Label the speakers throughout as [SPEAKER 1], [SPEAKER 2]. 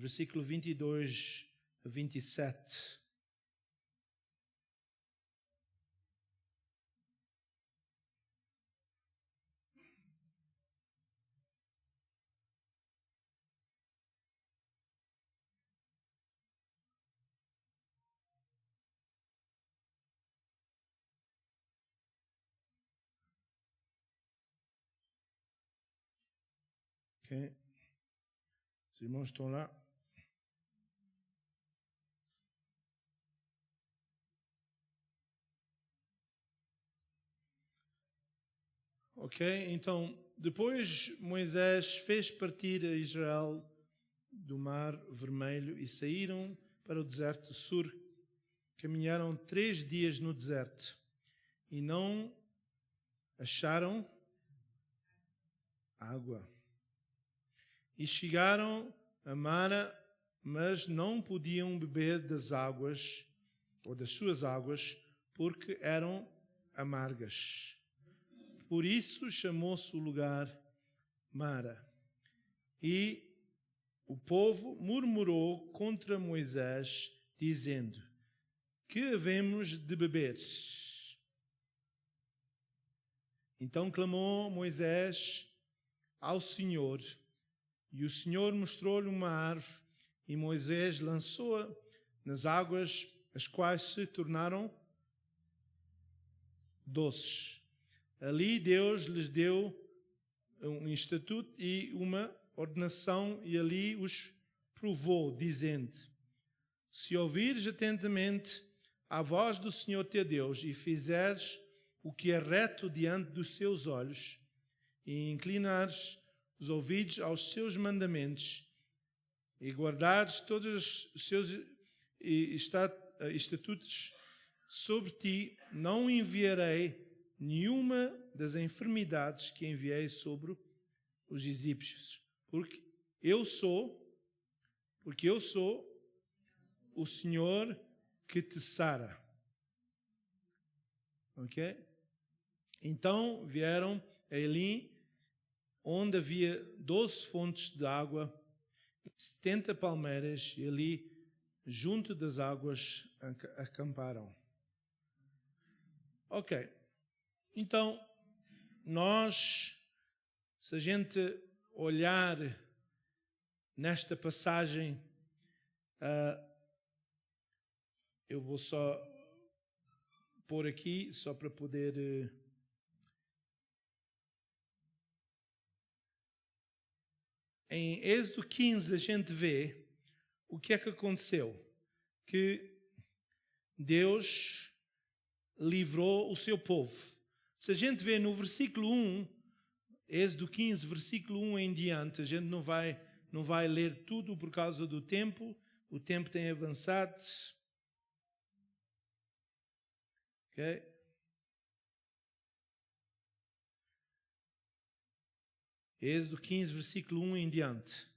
[SPEAKER 1] versículo 22 a 27. Ok. Os irmãos estão lá. Ok, então, depois Moisés fez partir a Israel do Mar Vermelho e saíram para o deserto do Sur. Caminharam 3 dias no deserto e não acharam água. E chegaram a Mara, mas não podiam beber das águas, ou das suas águas, porque eram amargas. Por isso chamou-se o lugar Mara. E o povo murmurou contra Moisés, dizendo: que havemos de beber? Então clamou Moisés ao Senhor, e o Senhor mostrou-lhe uma árvore, e Moisés lançou-a nas águas, as quais se tornaram doces. Ali Deus lhes deu um estatuto e uma ordenação, e ali os provou, dizendo: se ouvires atentamente a voz do Senhor teu Deus, e fizeres o que é reto diante dos seus olhos, e inclinares os ouvidos aos seus mandamentos, e guardares todos os seus estatutos sobre ti, não enviarei nenhuma das enfermidades que enviei sobre os egípcios, porque eu sou o Senhor que te sara. Ok? Então vieram a Elim, onde havia 12 fontes de água, 70 palmeiras, e ali, junto das águas, acamparam. Ok. Então, se a gente olhar nesta passagem, eu vou só pôr aqui, só para poder... Em Êxodo 15 a gente vê o que é que aconteceu. Que Deus livrou o seu povo. Se a gente vê no versículo 1, Êxodo 15, versículo 1 em diante, a gente não vai ler tudo por causa do tempo. O tempo tem avançado. Ok? Êxodo 15, versículo 1 em diante.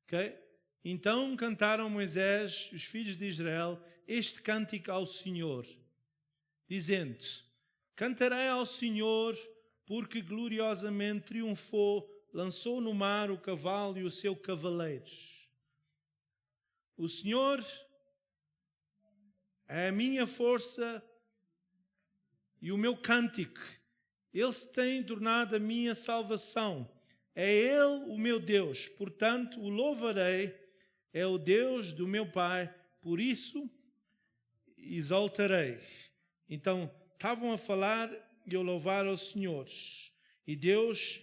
[SPEAKER 1] Ok? Então cantaram Moisés e os filhos de Israel este cântico ao Senhor, dizendo: cantarei ao Senhor, porque gloriosamente triunfou, lançou no mar o cavalo e o seu cavaleiro. O Senhor é a minha força e o meu cântico. Ele se tem tornado a minha salvação. É Ele o meu Deus, portanto o louvarei. É o Deus do meu Pai, por isso exaltarei. Então, estavam a falar e a louvar ao Senhor. E Deus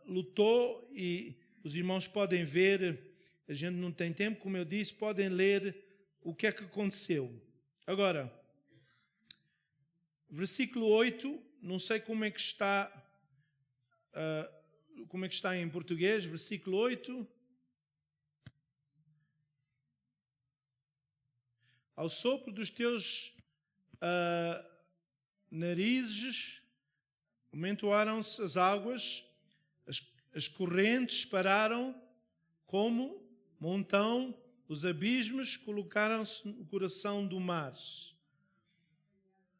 [SPEAKER 1] lutou, e os irmãos podem ver, a gente não tem tempo, como eu disse, podem ler o que é que aconteceu. Agora, versículo 8, não sei como é que está em português, versículo 8. Ao sopro dos teus narizes aumentaram-se as águas, as correntes pararam como montão, os abismos colocaram-se no coração do mar.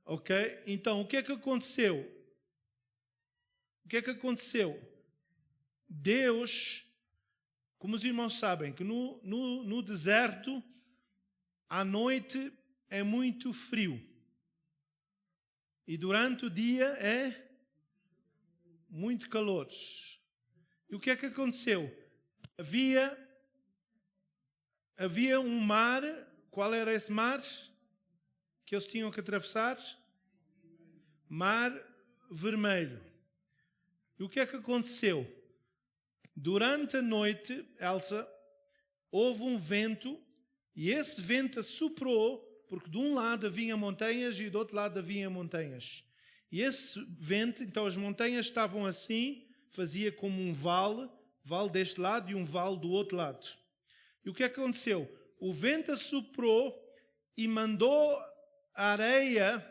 [SPEAKER 1] Ok? Então, o que é que aconteceu? O que é que aconteceu? Deus como os irmãos sabem, que no deserto, à noite é muito frio. E durante o dia é muito calor. E o que é que aconteceu? Havia um mar. Qual era esse mar que eles tinham que atravessar? Mar Vermelho. E o que é que aconteceu? Durante a noite, Elsa, houve um vento, e esse vento assoprou, porque de um lado havia montanhas e do outro lado havia montanhas. E esse vento, então as montanhas estavam assim, fazia como um vale deste lado e um vale do outro lado. E o que é que aconteceu? O vento assoprou e mandou a areia,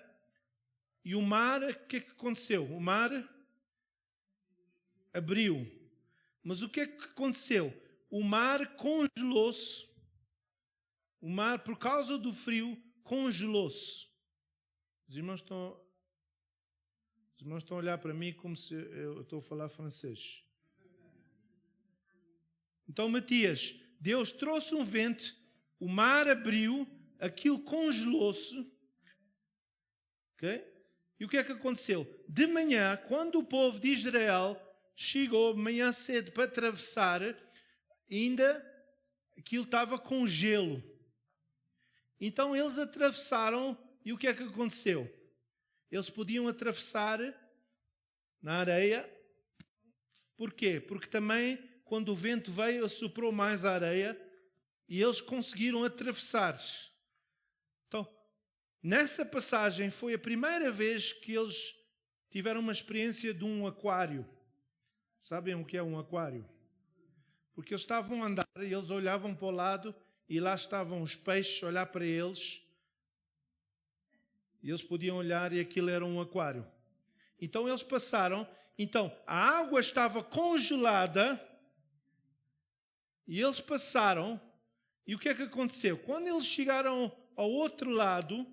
[SPEAKER 1] e o mar, o que é que aconteceu? O mar abriu. Mas o que é que aconteceu? O mar congelou-se. O mar, por causa do frio, congelou-se. Os irmãos estão a olhar para mim como se eu estou a falar francês. Então, Matias, Deus trouxe um vento, o mar abriu, aquilo congelou-se. Ok? E o que é que aconteceu? De manhã, quando o povo de Israel chegou de manhã cedo para atravessar, ainda aquilo estava com gelo. Então eles atravessaram, e o que é que aconteceu? Eles podiam atravessar na areia. Porquê? Porque também, quando o vento veio, assoprou mais a areia e eles conseguiram atravessar. Então, nessa passagem foi a primeira vez que eles tiveram uma experiência de um aquário. Sabem o que é um aquário? Porque eles estavam a andar e eles olhavam para o lado e lá estavam os peixes a olhar para eles. E eles podiam olhar e aquilo era um aquário. Então eles passaram. Então a água estava congelada e eles passaram. E o que é que aconteceu? Quando eles chegaram ao outro lado,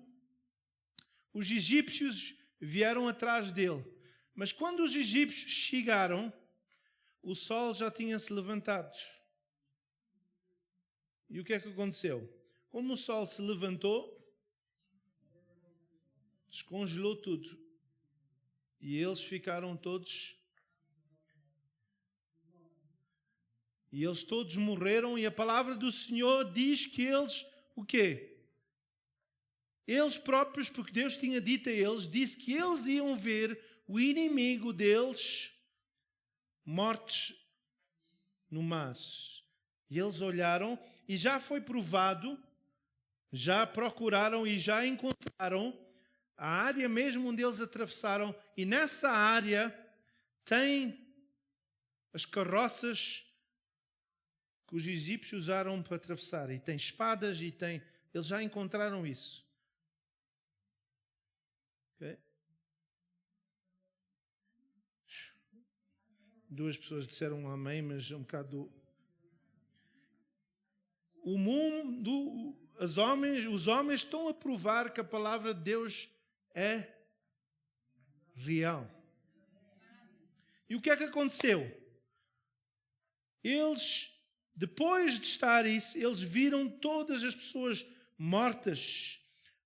[SPEAKER 1] os egípcios vieram atrás dele. Mas quando os egípcios chegaram, o sol já tinha se levantado. E o que é que aconteceu? Como o sol se levantou, descongelou tudo. E eles ficaram todos. E eles todos morreram. E a palavra do Senhor diz que eles, o quê? Eles próprios, porque Deus tinha dito a eles, disse que eles iam ver o inimigo deles mortos no mar. E eles olharam e já foi provado, já procuraram e já encontraram a área mesmo onde eles atravessaram. E nessa área tem as carroças que os egípcios usaram para atravessar. E tem espadas e tem... Eles já encontraram isso. Okay? Duas pessoas disseram um amém, mas um bocado... O mundo, os homens estão a provar que a palavra de Deus é real. E o que é que aconteceu? Eles, depois de estar isso, eles viram todas as pessoas mortas.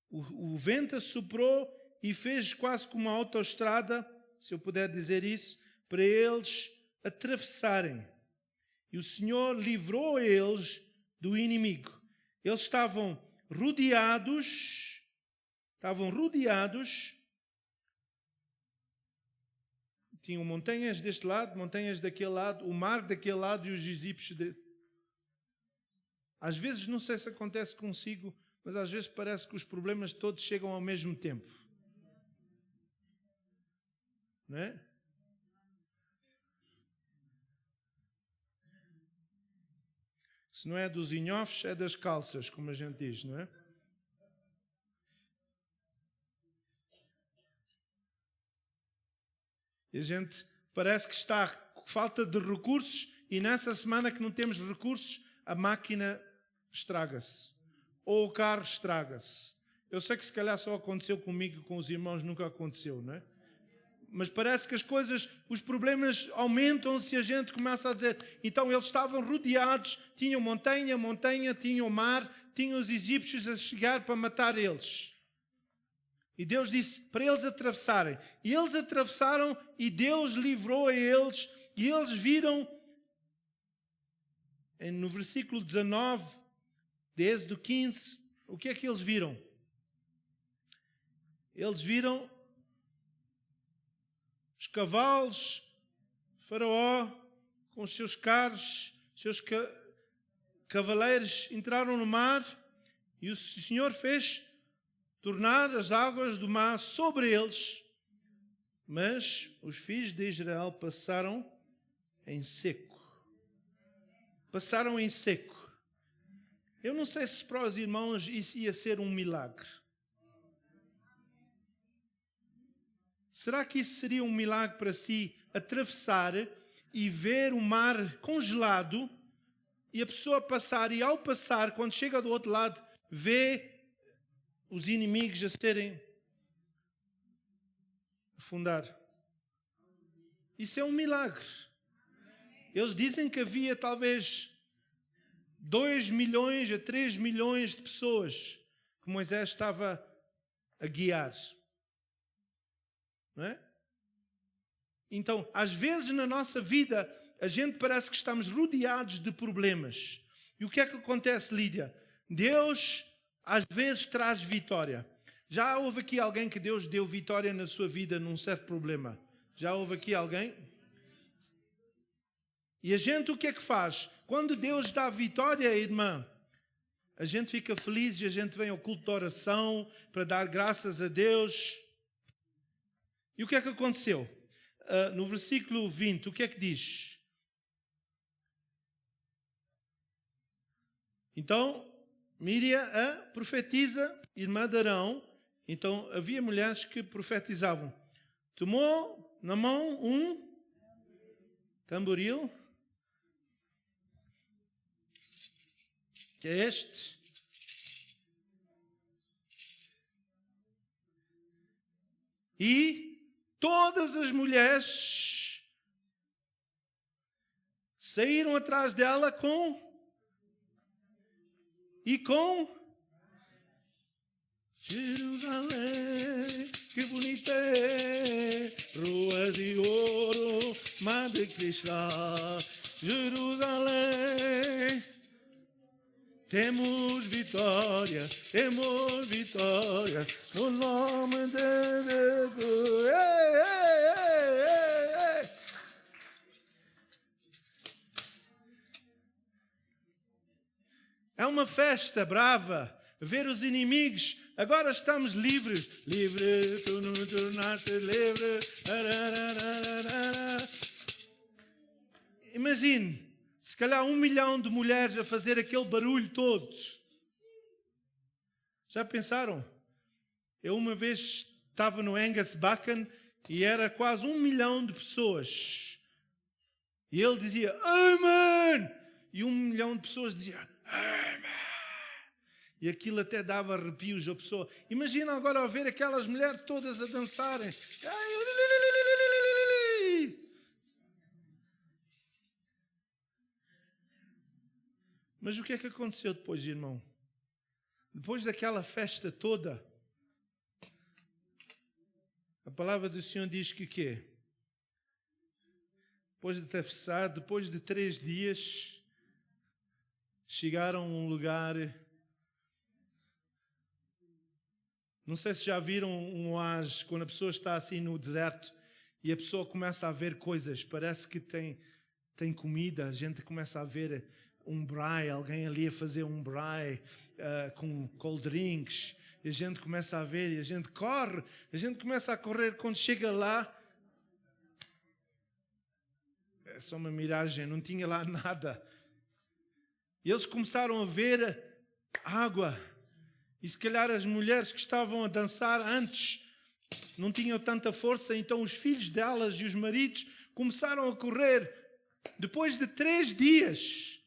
[SPEAKER 1] O vento soprou e fez quase como uma autoestrada, se eu puder dizer isso, para eles atravessarem. E o Senhor livrou eles do inimigo. Eles estavam rodeados. Tinham montanhas deste lado, montanhas daquele lado, o mar daquele lado e os egípcios. Às vezes, não sei se acontece consigo, mas às vezes parece que os problemas todos chegam ao mesmo tempo. Não é? Se não é dos inhofes, é das calças, como a gente diz, não é? E a gente parece que está com falta de recursos e nessa semana que não temos recursos, a máquina estraga-se. Ou o carro estraga-se. Eu sei que se calhar só aconteceu comigo e com os irmãos, nunca aconteceu, não é? Mas parece que os problemas aumentam-se e a gente começa a dizer, então eles estavam rodeados, tinham montanha, tinham mar, tinham os egípcios a chegar para matar eles. E Deus disse para eles atravessarem. E eles atravessaram e Deus livrou a eles. E eles viram, no versículo 19, desde o 15, o que é que eles viram? Eles viram os cavalos, Faraó, com os seus carros, seus cavaleiros entraram no mar e o Senhor fez tornar as águas do mar sobre eles. Mas os filhos de Israel passaram em seco. Passaram em seco. Eu não sei se para os irmãos isso ia ser um milagre. Será que isso seria um milagre para si, atravessar e ver o mar congelado e a pessoa passar, e ao passar, quando chega do outro lado, vê os inimigos a serem afundar? Isso é um milagre. Eles dizem que havia talvez 2 milhões a 3 milhões de pessoas que Moisés estava a guiar. Não é? Então, às vezes na nossa vida, a gente parece que estamos rodeados de problemas. E o que é que acontece, Lídia? Deus, às vezes, traz vitória. Já houve aqui alguém que Deus deu vitória na sua vida num certo problema? Já houve aqui alguém? E a gente o que é que faz? Quando Deus dá vitória, irmã, a gente fica feliz e a gente vem ao culto de oração para dar graças a Deus. E o que é que aconteceu? No versículo 20, o que é que diz? Então, Míria, a profetiza, irmã de Arão. Então, havia mulheres que profetizavam. Tomou na mão um tamboril, que é este. E todas as mulheres saíram atrás dela com Jerusalém, que bonita é, rua de ouro, mar de cristal. Jerusalém, temos vitória, no nome de Jesus. Ei, ei, ei, ei, ei. É uma festa brava, ver os inimigos. Agora estamos livres. Livre, tu não tornaste livre. Imagine, se calhar 1 milhão de mulheres a fazer aquele barulho todo. Já pensaram? Eu uma vez estava no Engelsbacken e era quase 1 milhão de pessoas. E ele dizia, Amen! E 1 milhão de pessoas diziam, Amen! E aquilo até dava arrepios à pessoa. Imagina agora ver aquelas mulheres todas a dançarem. Mas o que é que aconteceu depois, irmão? Depois daquela festa toda, a palavra do Senhor diz que o quê? Depois de atravessar, depois de 3 dias, chegaram a um lugar. Não sei se já viram um oásis, quando a pessoa está assim no deserto e a pessoa começa a ver coisas, parece que tem comida, a gente começa a ver um braai, alguém ali a fazer um braai com cold drinks, e a gente começa a ver, e a gente corre, a gente começa a correr, quando chega lá, é só uma miragem, não tinha lá nada. E eles começaram a ver água, e se calhar as mulheres que estavam a dançar antes não tinham tanta força, então os filhos delas e os maridos começaram a correr. Depois de 3 dias,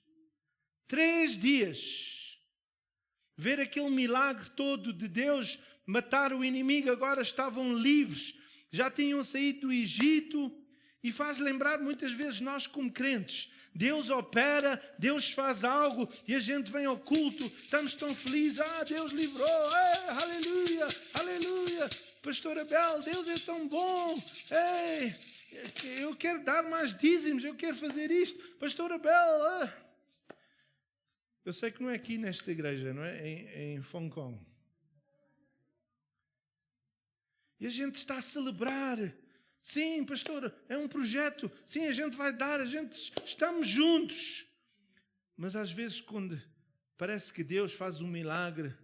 [SPEAKER 1] ver aquele milagre todo de Deus matar o inimigo, agora estavam livres, já tinham saído do Egito, e faz lembrar muitas vezes nós como crentes. Deus opera, Deus faz algo e a gente vem ao culto, estamos tão felizes, Deus livrou, aleluia, aleluia. Pastor Abel, Deus é tão bom, eu quero dar mais dízimos, eu quero fazer isto. Pastor Abel, eu sei que não é aqui nesta igreja, não é? Em Hong Kong. E a gente está a celebrar. Sim, pastor, é um projeto. Sim, a gente vai dar, estamos juntos. Mas às vezes quando parece que Deus faz um milagre,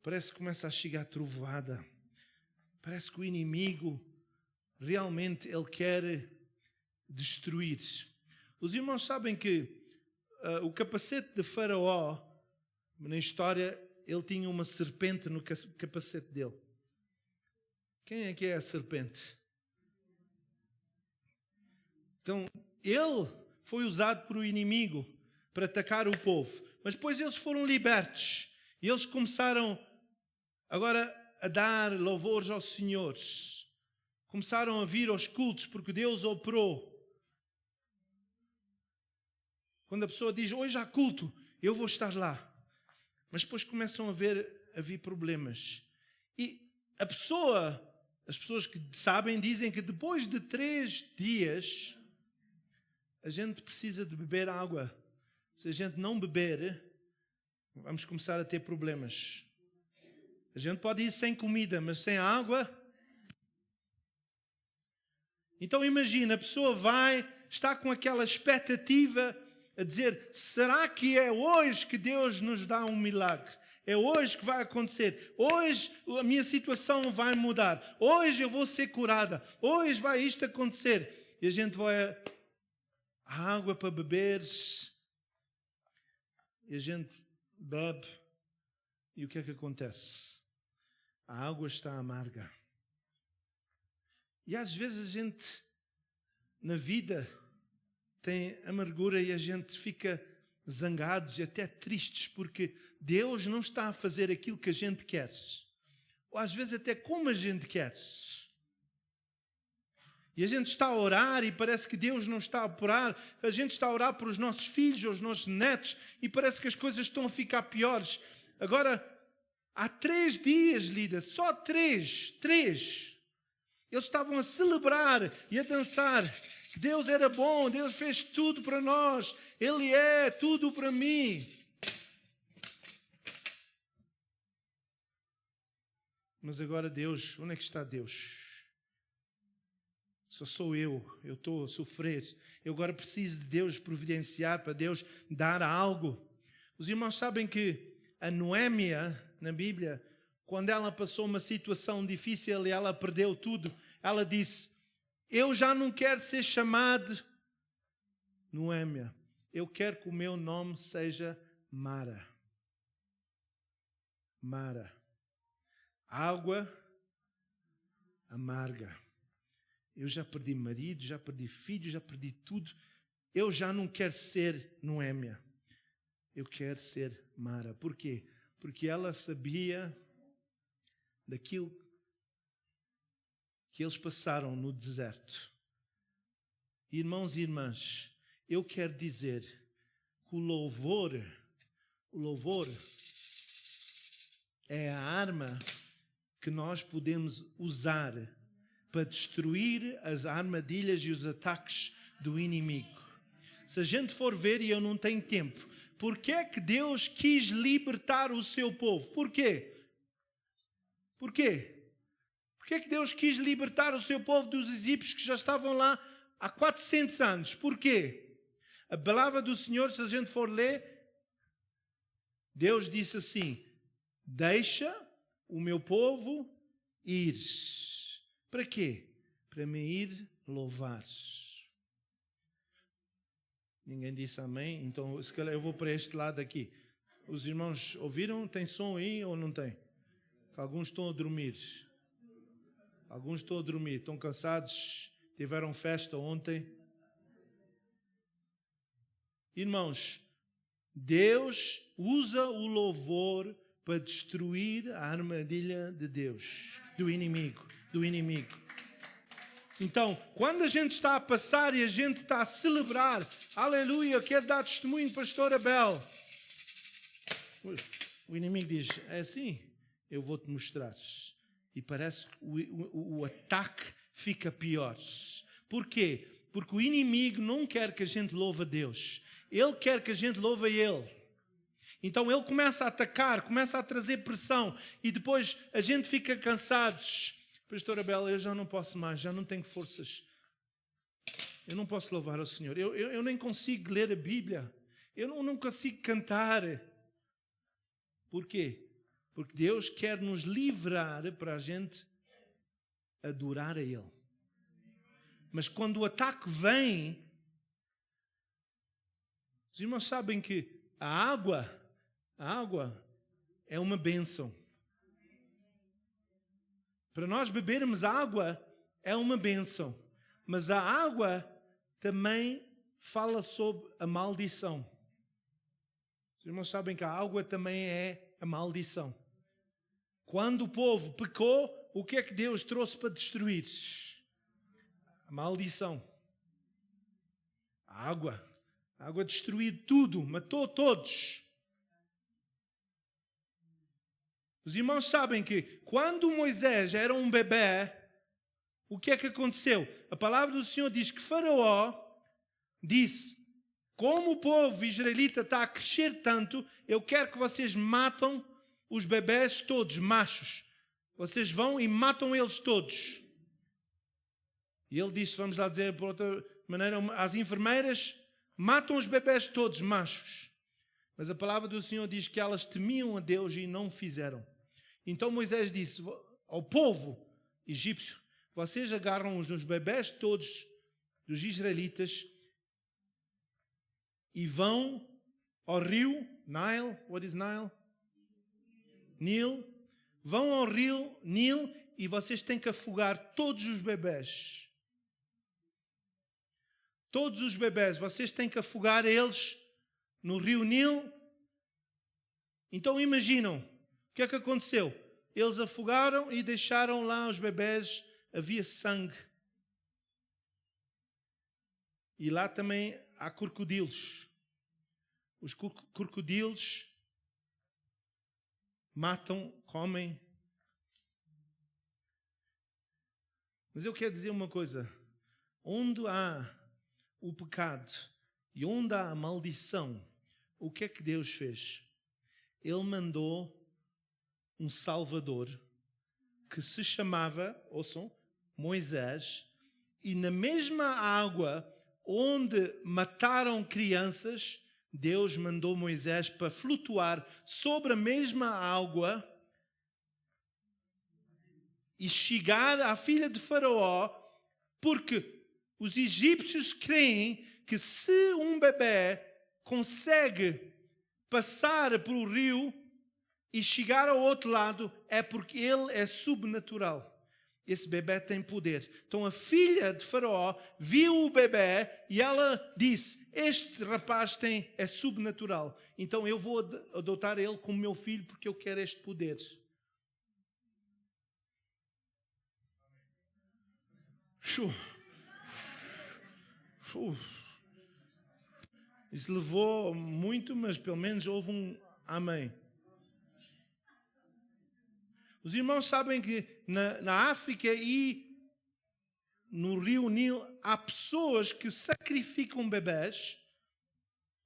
[SPEAKER 1] parece que começa a chegar a trovoada. Parece que o inimigo realmente ele quer destruir. Os irmãos sabem que o capacete de Faraó, na história, ele tinha uma serpente no capacete dele. Quem é que é a serpente? Então, ele foi usado por o inimigo para atacar o povo. Mas depois eles foram libertos. E eles começaram agora a dar louvores aos senhores. Começaram a vir aos cultos porque Deus operou. Quando a pessoa diz, hoje há culto, eu vou estar lá. Mas depois começam a haver problemas. E as pessoas que sabem, dizem que depois de 3 dias, a gente precisa de beber água. Se a gente não beber, vamos começar a ter problemas. A gente pode ir sem comida, mas sem água. Então imagina, a pessoa está com aquela expectativa a dizer, será que é hoje que Deus nos dá um milagre? É hoje que vai acontecer. Hoje a minha situação vai mudar. Hoje eu vou ser curada. Hoje vai isto acontecer. E a gente vai a água para beber. E a gente bebe. E o que é que acontece? A água está amarga. E às vezes a gente, na vida, tem amargura e a gente fica zangados e até tristes porque Deus não está a fazer aquilo que a gente quer. Ou às vezes até como a gente quer. E a gente está a orar e parece que Deus não está a operar. A gente está a orar para os nossos filhos, os nossos netos, e parece que as coisas estão a ficar piores. Agora, há 3 dias, Lida, só 3. Eles estavam a celebrar e a dançar. Deus era bom, Deus fez tudo para nós. Ele é tudo para mim. Mas agora Deus, onde é que está Deus? Só sou eu estou a sofrer. Eu agora preciso de Deus providenciar para Deus dar algo. Os irmãos sabem que a Noémia, na Bíblia, quando ela passou uma situação difícil e ela perdeu tudo, ela disse, eu já não quero ser chamada Noémia. Eu quero que o meu nome seja Mara. Mara. Água amarga. Eu já perdi marido, já perdi filho, já perdi tudo. Eu já não quero ser Noémia. Eu quero ser Mara. Por quê? Porque ela sabia daquilo que eles passaram no deserto. Irmãos e irmãs, eu quero dizer que o louvor é a arma que nós podemos usar para destruir as armadilhas e os ataques do inimigo. Se a gente for ver, e eu não tenho tempo, por que é que Deus quis libertar o seu povo? Por quê? Por quê? Por que é que Deus quis libertar o seu povo dos egípcios que já estavam lá há 400 anos? Por quê? A palavra do Senhor, se a gente for ler, Deus disse assim, deixa o meu povo ir. Para quê? Para me ir louvar. Ninguém disse amém, então se calhar eu vou para este lado aqui. Os irmãos ouviram? Tem som aí ou não tem? Alguns estão a dormir. Alguns estão a dormir, estão cansados, tiveram festa ontem. Irmãos, Deus usa o louvor para destruir a armadilha de Deus, do inimigo. Então, quando a gente está a passar e a gente está a celebrar, aleluia, eu quero dar testemunho, pastor Abel. O inimigo diz, é assim, eu vou-te mostrar. E parece que o ataque fica pior. Por quê? Porque o inimigo não quer que a gente louve a Deus. Ele quer que a gente louve a Ele. Então ele começa a atacar, começa a trazer pressão. E depois a gente fica cansados. Pastor Abel, eu já não posso mais, já não tenho forças. Eu não posso louvar ao Senhor. Eu nem consigo ler a Bíblia. Eu não consigo cantar. Por quê? Porque Deus quer nos livrar para a gente adorar a Ele. Mas quando o ataque vem, os irmãos sabem que a água é uma bênção. Para nós bebermos água é uma bênção. Mas a água também fala sobre a maldição. Os irmãos sabem que a água também é a maldição. Quando o povo pecou, o que é que Deus trouxe para destruir? A maldição. A água destruiu tudo, matou todos. Os irmãos sabem que quando Moisés era um bebê, o que é que aconteceu? A palavra do Senhor diz que Faraó disse, como o povo israelita está a crescer tanto, eu quero que vocês matam os bebés todos, machos. Vocês vão e matam eles todos. E ele disse, vamos lá dizer por outra maneira, às enfermeiras, matam os bebés todos, machos. Mas a palavra do Senhor diz que elas temiam a Deus e não o fizeram. Então Moisés disse ao povo egípcio, vocês agarram os bebés todos dos israelitas e vão ao rio Nile. What is Nile? Nilo. Vão ao rio Nilo e vocês têm que afogar todos os bebés. Todos os bebés, vocês têm que afogar eles no rio Nilo. Então imaginam, o que é que aconteceu? Eles afogaram e deixaram lá os bebés, havia sangue. E lá também há crocodilos. Os crocodilos matam, comem. Mas eu quero dizer uma coisa. Onde há o pecado e onde há a maldição, o que é que Deus fez? Ele mandou um Salvador que se chamava, ouçam, Moisés, e na mesma água onde mataram crianças, Deus mandou Moisés para flutuar sobre a mesma água e chegar à filha de Faraó, porque os egípcios creem que se um bebê consegue passar pelo rio e chegar ao outro lado, é porque ele é sobrenatural. Esse bebê tem poder. Então a filha de Faraó viu o bebê e ela disse, este rapaz é sobrenatural. Então eu vou adotar ele como meu filho porque eu quero este poder. Isso levou muito, mas pelo menos houve um amém. Os irmãos sabem que na África e no rio Nilo há pessoas que sacrificam bebés.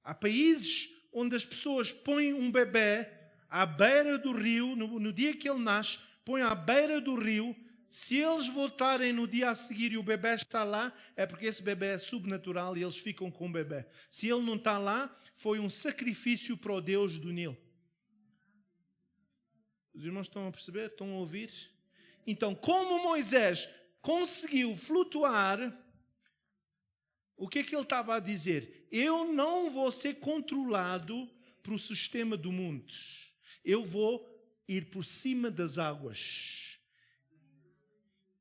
[SPEAKER 1] Há países onde as pessoas põem um bebê à beira do rio, no dia que ele nasce, põem à beira do rio. Se eles voltarem no dia a seguir e o bebê está lá, é porque esse bebê é sobrenatural e eles ficam com o bebê. Se ele não está lá, foi um sacrifício para o Deus do Nilo. Os irmãos estão a perceber? Estão a ouvir? Então, como Moisés conseguiu flutuar, o que é que ele estava a dizer? Eu não vou ser controlado pelo sistema do mundo. Eu vou ir por cima das águas.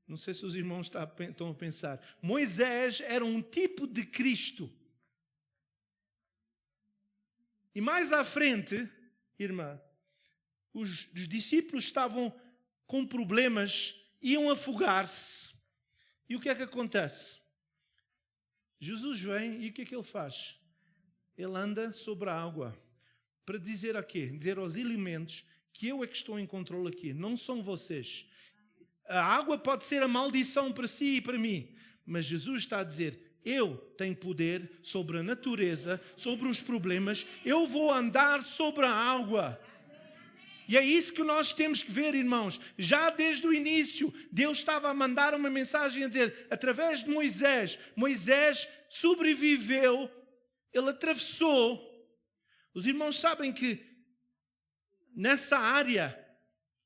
[SPEAKER 1] Não sei se os irmãos estão a pensar. Moisés era um tipo de Cristo. E mais à frente, irmã, os discípulos estavam com problemas, iam afogar-se. E o que é que acontece? Jesus vem e o que é que ele faz? Ele anda sobre a água. Para dizer a quê? Dizer aos elementos que eu é que estou em controle aqui, não são vocês. A água pode ser a maldição para si e para mim, mas Jesus está a dizer, eu tenho poder sobre a natureza, sobre os problemas, eu vou andar sobre a água. E é isso que nós temos que ver, irmãos. Já desde o início, Deus estava a mandar uma mensagem a dizer, através de Moisés, Moisés sobreviveu, ele atravessou. Os irmãos sabem que nessa área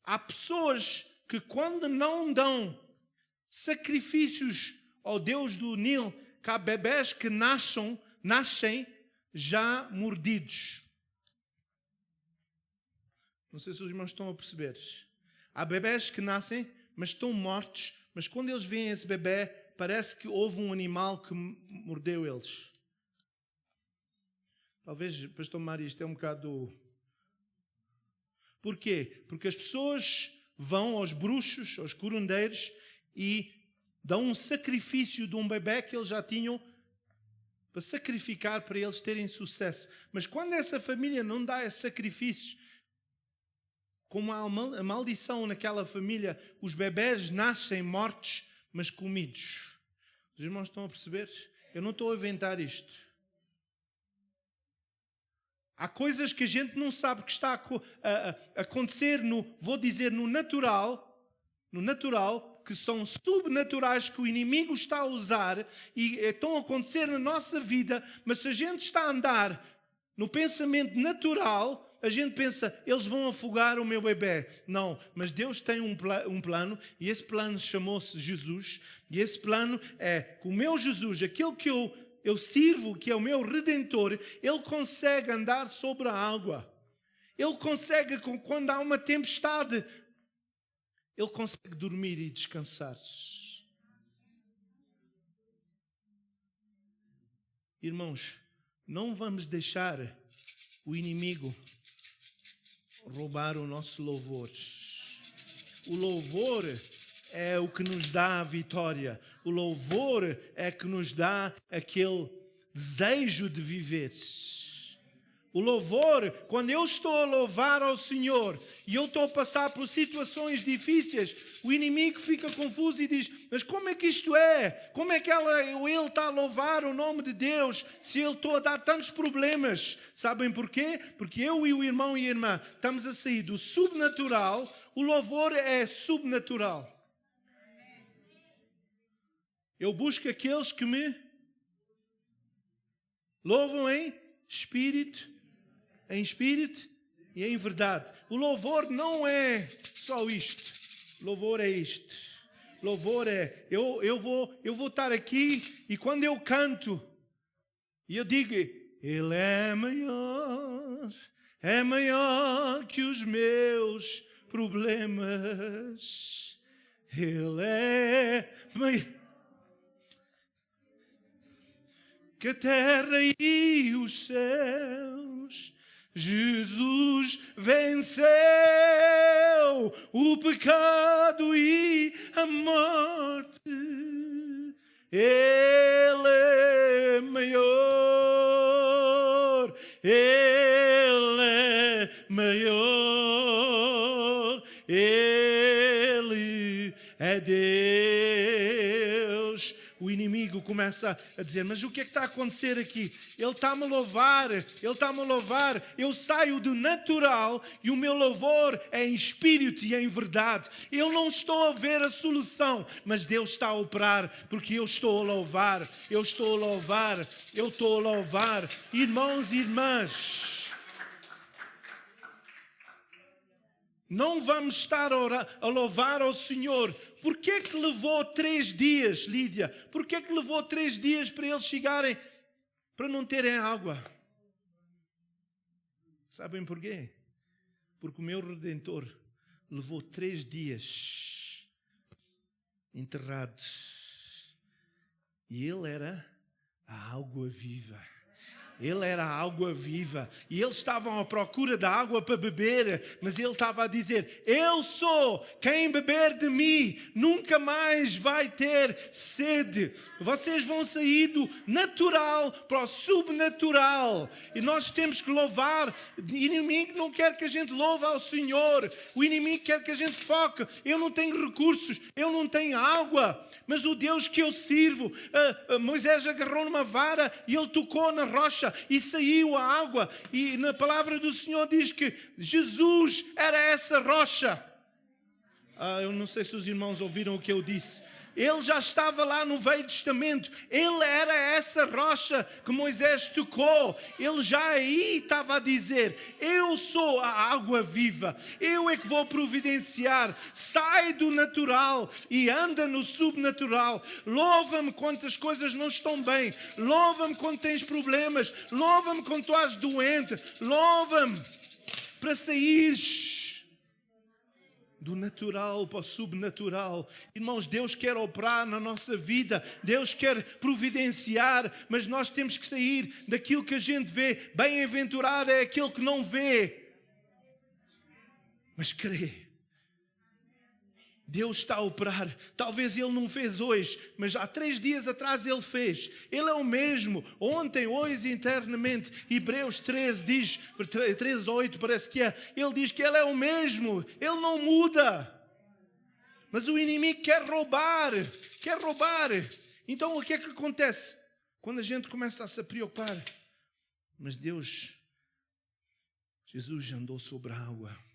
[SPEAKER 1] há pessoas que quando não dão sacrifícios ao Deus do Nilo, que há bebés que nascem já mordidos. Não sei se os irmãos estão a perceber. Há bebés que nascem, mas estão mortos, mas quando eles veem esse bebé, parece que houve um animal que mordeu eles. Talvez, pastor Mário, isto é um bocado... Porquê? Porque as pessoas vão aos bruxos, aos curandeiros e dão um sacrifício de um bebé que eles já tinham para sacrificar para eles terem sucesso. Mas quando essa família não dá esse sacrifício, como há a maldição naquela família, os bebés nascem mortos, mas comidos. Os irmãos estão a perceber? Eu não estou a inventar isto. Há coisas que a gente não sabe que está a acontecer no natural, que são subnaturais, que o inimigo está a usar e estão a acontecer na nossa vida, mas se a gente está a andar no pensamento natural, a gente pensa, eles vão afogar o meu bebê. Não, mas Deus tem um plano, e esse plano chamou-se Jesus, e esse plano é que o meu Jesus, aquele que eu sirvo, que é o meu Redentor, ele consegue andar sobre a água. Ele consegue, quando há uma tempestade, ele consegue dormir e descansar. Irmãos, não vamos deixar o inimigo roubar o nosso louvor. O louvor é o que nos dá a vitória. O louvor é que nos dá aquele desejo de viver. O louvor, quando eu estou a louvar ao Senhor e eu estou a passar por situações difíceis, o inimigo fica confuso e diz, mas como é que isto é? Como é que ele está a louvar o nome de Deus se ele está a dar tantos problemas? Sabem porquê? Porque eu e o irmão e a irmã estamos a sair do subnatural, o louvor é subnatural. Eu busco aqueles que me louvam em espírito e em verdade. O louvor não é só isto. Louvor é isto. Louvor é, eu vou estar aqui e quando eu canto, e eu digo, Ele é maior que os meus problemas. Ele é maior que a terra e os céus. Jesus venceu o pecado e a morte. Ele é maior. Ele é maior. Ele é Deus. O inimigo começa a dizer, mas o que é que está a acontecer aqui? Ele está-me a louvar, eu saio do natural e o meu louvor é em espírito e em verdade. Eu não estou a ver a solução, mas Deus está a operar, porque eu estou a louvar. Irmãos e irmãs, não vamos estar a louvar ao Senhor. Porquê é que levou 3 dias, Lídia? Porquê é que levou 3 dias para eles chegarem, para não terem água? Sabem porquê? Porque o meu Redentor levou 3 dias enterrado. E ele era a água viva. Ele era a água viva e eles estavam à procura da água para beber, mas ele estava a dizer: eu sou, quem beber de mim nunca mais vai ter sede. Vocês vão sair do natural para o subnatural e nós temos que louvar. O inimigo não quer que a gente louve ao Senhor, o inimigo quer que a gente foque. Eu não tenho recursos, eu não tenho água, mas o Deus que eu sirvo, Moisés agarrou numa vara e ele tocou na rocha e saiu a água, e na palavra do Senhor diz que Jesus era essa rocha. Eu não sei se os irmãos ouviram o que eu disse. Ele já estava lá no Velho Testamento. Ele era essa rocha que Moisés tocou. Ele já aí estava a dizer: eu sou a água viva. Eu é que vou providenciar. Sai do natural e anda no subnatural. Louva-me quando as coisas não estão bem. Louva-me quando tens problemas. Louva-me quando tu és doente. Louva-me para saíres do natural para o subnatural. Irmãos, Deus quer operar na nossa vida, Deus quer providenciar, mas nós temos que sair daquilo que a gente vê. Bem-aventurado é aquele que não vê, mas crê. Deus está a operar. Talvez Ele não fez hoje, mas há 3 dias atrás Ele fez. Ele é o mesmo, ontem, hoje e eternamente. Hebreus 13 diz, 13:8 parece que é. Ele diz que Ele é o mesmo, Ele não muda. Mas o inimigo quer roubar, quer roubar. Então o que é que acontece? Quando a gente começa a se preocupar, mas Deus, Jesus andou sobre a água.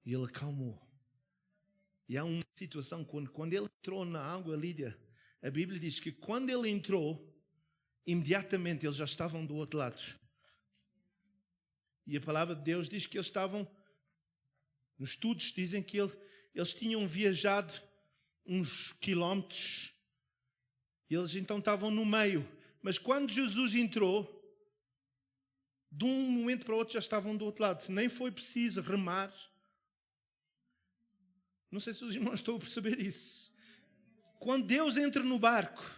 [SPEAKER 1] E ele acalmou. E há uma situação, quando ele entrou na água, Lídia, a Bíblia diz que quando ele entrou, imediatamente eles já estavam do outro lado. E a palavra de Deus diz que eles estavam, nos estudos dizem que eles tinham viajado uns quilómetros, e eles então estavam no meio. Mas quando Jesus entrou, de um momento para o outro já estavam do outro lado. Nem foi preciso remar. Não sei se os irmãos estão a perceber isso. Quando Deus entra no barco,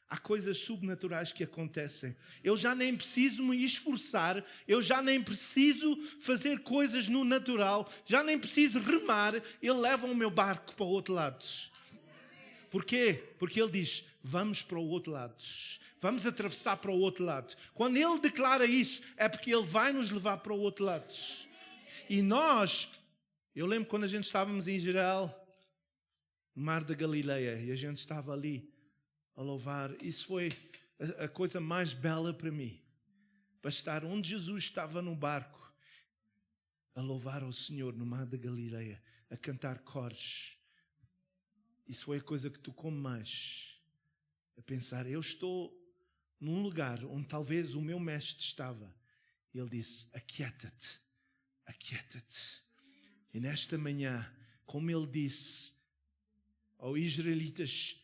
[SPEAKER 1] há coisas subnaturais que acontecem. Eu já nem preciso me esforçar, eu já nem preciso fazer coisas no natural, já nem preciso remar, Ele leva o meu barco para o outro lado. Porquê? Porque Ele diz: vamos para o outro lado. Vamos atravessar para o outro lado. Quando Ele declara isso, é porque Ele vai nos levar para o outro lado. E nós... Eu lembro quando a gente estávamos em Israel, no Mar da Galileia, e a gente estava ali a louvar. Isso foi a coisa mais bela para mim. Para estar onde Jesus estava no barco, a louvar ao Senhor no Mar da Galileia, a cantar cores. Isso foi a coisa que tocou-me mais. A pensar, eu estou num lugar onde talvez o meu mestre estava. Ele disse: aquieta-te, aquieta-te. E nesta manhã, como Ele disse aos israelitas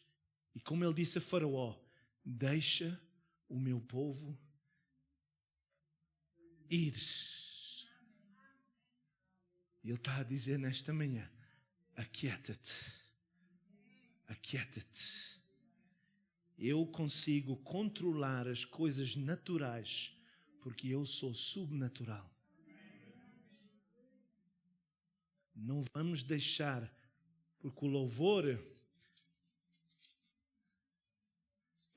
[SPEAKER 1] e como Ele disse a Faraó: deixa o meu povo ir. E Ele está a dizer nesta manhã: aquieta-te, aquieta-te. Eu consigo controlar as coisas naturais porque eu sou subnatural. Não vamos deixar, porque o louvor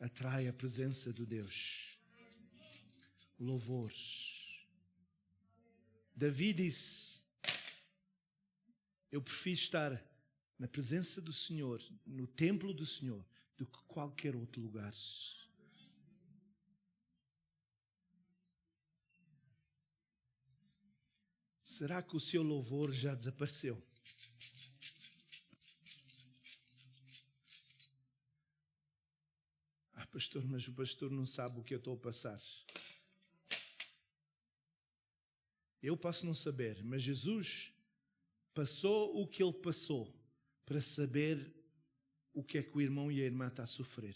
[SPEAKER 1] atrai a presença de Deus. O louvor. Davi disse: eu prefiro estar na presença do Senhor, no templo do Senhor, do que qualquer outro lugar. Será que o seu louvor já desapareceu? Pastor, mas o pastor não sabe o que eu estou a passar. Eu posso não saber, mas Jesus passou o que Ele passou para saber o que é que o irmão e a irmã estão a sofrer.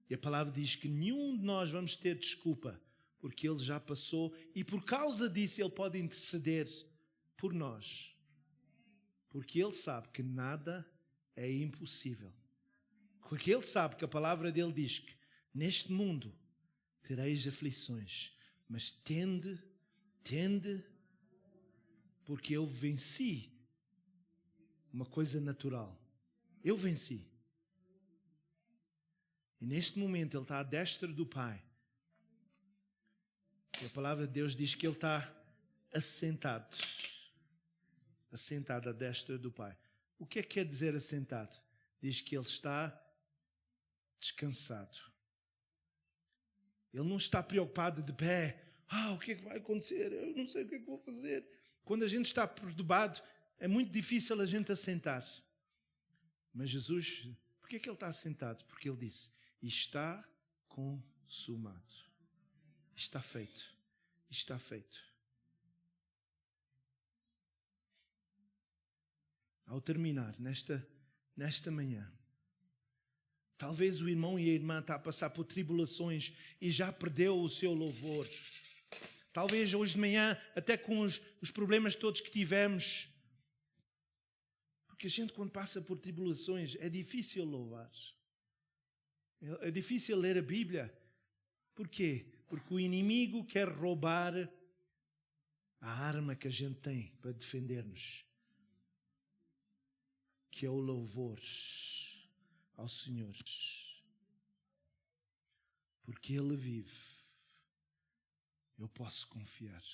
[SPEAKER 1] E a palavra diz que nenhum de nós vamos ter desculpa, porque Ele já passou e por causa disso Ele pode interceder por nós. Porque Ele sabe que nada é impossível. Porque Ele sabe que a palavra dele diz que Neste mundo tereis aflições, mas tende, porque eu venci uma coisa natural. Eu venci. E neste momento Ele está à destra do Pai. E a palavra de Deus diz que Ele está assentado à destra do Pai. O que é que quer dizer assentado? Diz que Ele está descansado. Ele não está preocupado de pé. O que é que vai acontecer? Eu não sei o que é que vou fazer. Quando a gente está perturbado, é muito difícil a gente assentar. Mas Jesus, por que é que Ele está assentado? Porque Ele disse, está consumado. Está feito. Está feito. Ao terminar, nesta manhã, talvez o irmão e a irmã está a passar por tribulações e já perdeu o seu louvor. Talvez hoje de manhã, até com os problemas todos que tivemos, porque a gente quando passa por tribulações é difícil louvar. É difícil ler a Bíblia. Porquê? Porque o inimigo quer roubar a arma que a gente tem para defender-nos, que é o louvor ao Senhor. Porque Ele vive, eu posso confiar.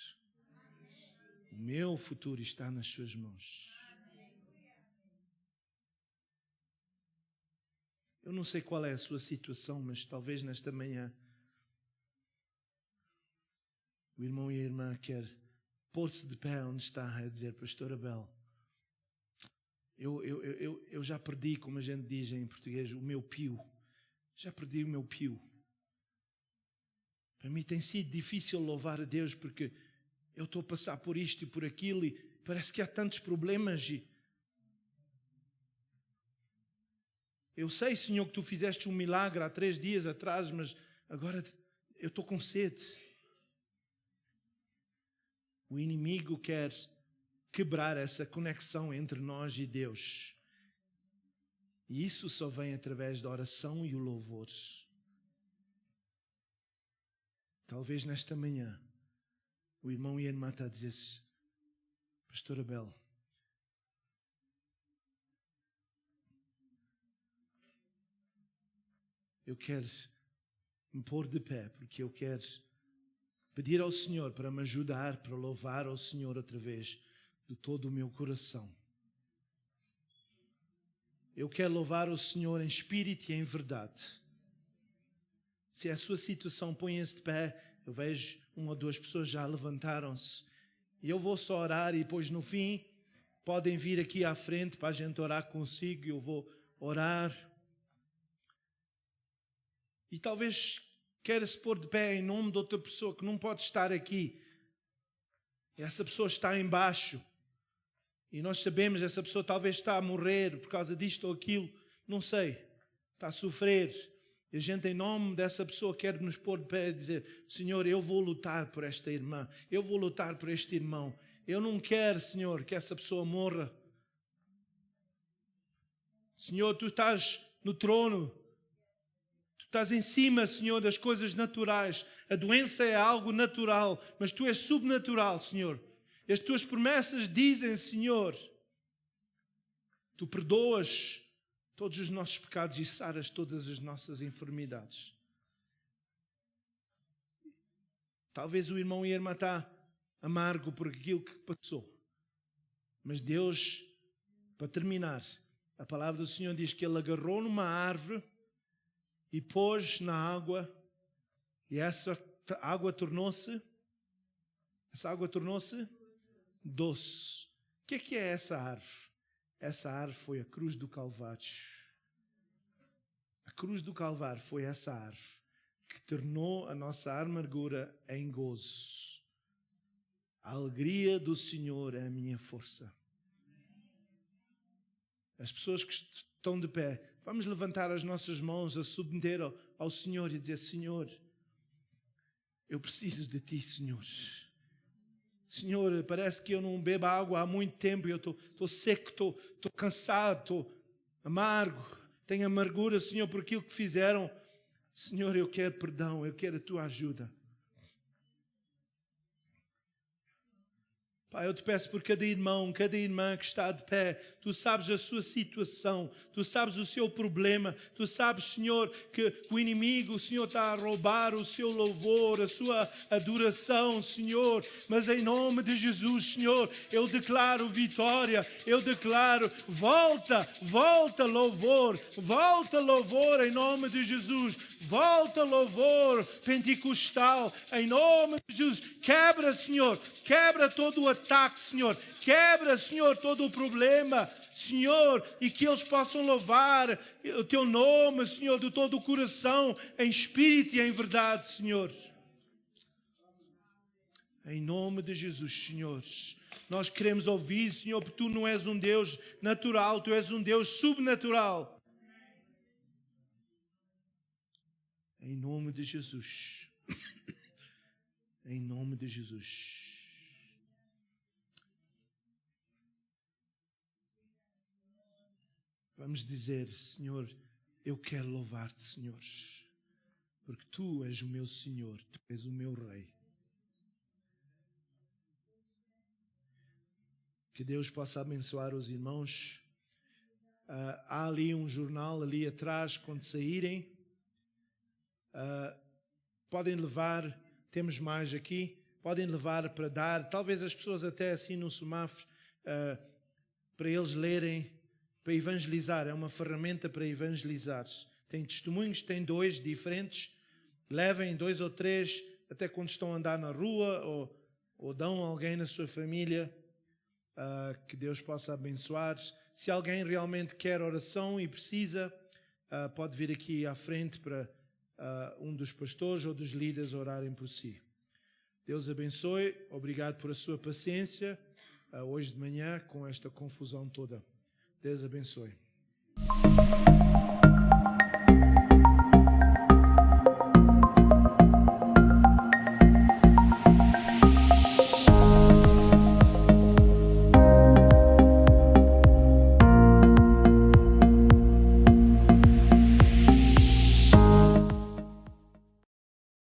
[SPEAKER 1] O meu futuro está nas suas mãos. Eu não sei qual é a sua situação, mas talvez nesta manhã o irmão e a irmã quer pôr-se de pé onde está a dizer, Pastor Abel, eu já perdi, como a gente diz em português, o meu pio. Já perdi o meu pio. Para mim tem sido difícil louvar a Deus porque eu estou a passar por isto e por aquilo e parece que há tantos problemas. Eu sei, Senhor, que Tu fizeste um milagre há 3 dias atrás, mas agora eu estou com sede. O inimigo quer quebrar essa conexão entre nós e Deus. E isso só vem através da oração e o louvor. Talvez nesta manhã o irmão e a irmã está a dizer, Pastor Abel, eu quero me pôr de pé, porque eu quero pedir ao Senhor para me ajudar, para louvar ao Senhor outra vez, de todo o meu coração. Eu quero louvar o Senhor em espírito e em verdade. Se a sua situação, põe-se de pé. Eu vejo 1 ou 2 pessoas já levantaram-se. E eu vou só orar e depois no fim podem vir aqui à frente para a gente orar consigo. Eu vou orar. E talvez queira se pôr de pé em nome de outra pessoa que não pode estar aqui. Essa pessoa está em baixo. E nós sabemos, essa pessoa talvez está a morrer por causa disto ou aquilo. Não sei. Está a sofrer. E a gente, em nome dessa pessoa, quer nos pôr de pé e dizer, Senhor, eu vou lutar por esta irmã. Eu vou lutar por este irmão. Eu não quero, Senhor, que essa pessoa morra. Senhor, Tu estás no trono. Tu estás em cima, Senhor, das coisas naturais. A doença é algo natural, mas Tu és sobrenatural, Senhor. As Tuas promessas dizem, Senhor, Tu perdoas todos os nossos pecados e saras todas as nossas enfermidades. Talvez o irmão e a irmã está amargo por aquilo que passou. Mas Deus, para terminar, a palavra do Senhor diz que Ele agarrou numa árvore e pôs na água, e essa água tornou-se doce. O que é essa árvore? Essa árvore foi a cruz do Calvário. A cruz do Calvário foi essa árvore que tornou a nossa amargura em gozo. A alegria do Senhor é a minha força. As pessoas que estão de pé, vamos levantar as nossas mãos a submeter ao Senhor e dizer, Senhor, eu preciso de Ti, Senhor. Senhor, parece que eu não bebo água há muito tempo, eu estou seco, estou cansado, estou amargo, tenho amargura, Senhor, por aquilo que fizeram Senhor, eu quero perdão, eu quero a tua ajuda. Pai, eu te peço por cada irmão, cada irmã que está de pé. Tu sabes a sua situação, tu sabes o seu problema, tu sabes, Senhor, que o inimigo, o Senhor, está a roubar o seu louvor, a sua adoração, Senhor. Mas em nome de Jesus, Senhor, eu declaro vitória, eu declaro volta louvor em nome de Jesus. Volta louvor pentecostal em nome de Jesus. Quebra, Senhor, quebra todo o ataque, Senhor. Quebra, Senhor, todo o problema, Senhor, e que eles possam louvar o Teu nome, Senhor, de todo o coração, em espírito e em verdade, Senhor. Em nome de Jesus, Senhor. Nós queremos ouvir, Senhor, porque Tu não és um Deus natural, Tu és um Deus sobrenatural. Em nome de Jesus. Em nome de Jesus. Vamos dizer, Senhor, eu quero louvar-te, Senhor, porque Tu és o meu Senhor, Tu és o meu Rei. Que Deus possa abençoar os irmãos. Há ali um jornal ali atrás, quando saírem. Podem levar, temos mais aqui, podem levar para dar, talvez as pessoas até assim no semáforo, para eles lerem, para evangelizar, é uma ferramenta para evangelizar. Tem testemunhos, tem 2 diferentes, levem 2 ou 3, até quando estão a andar na rua, ou dão a alguém na sua família, que Deus possa abençoar. Se alguém realmente quer oração e precisa, pode vir aqui à frente para um dos pastores ou dos líderes orarem por si. Deus abençoe, obrigado por a sua paciência hoje de manhã com esta confusão toda. Deus abençoe.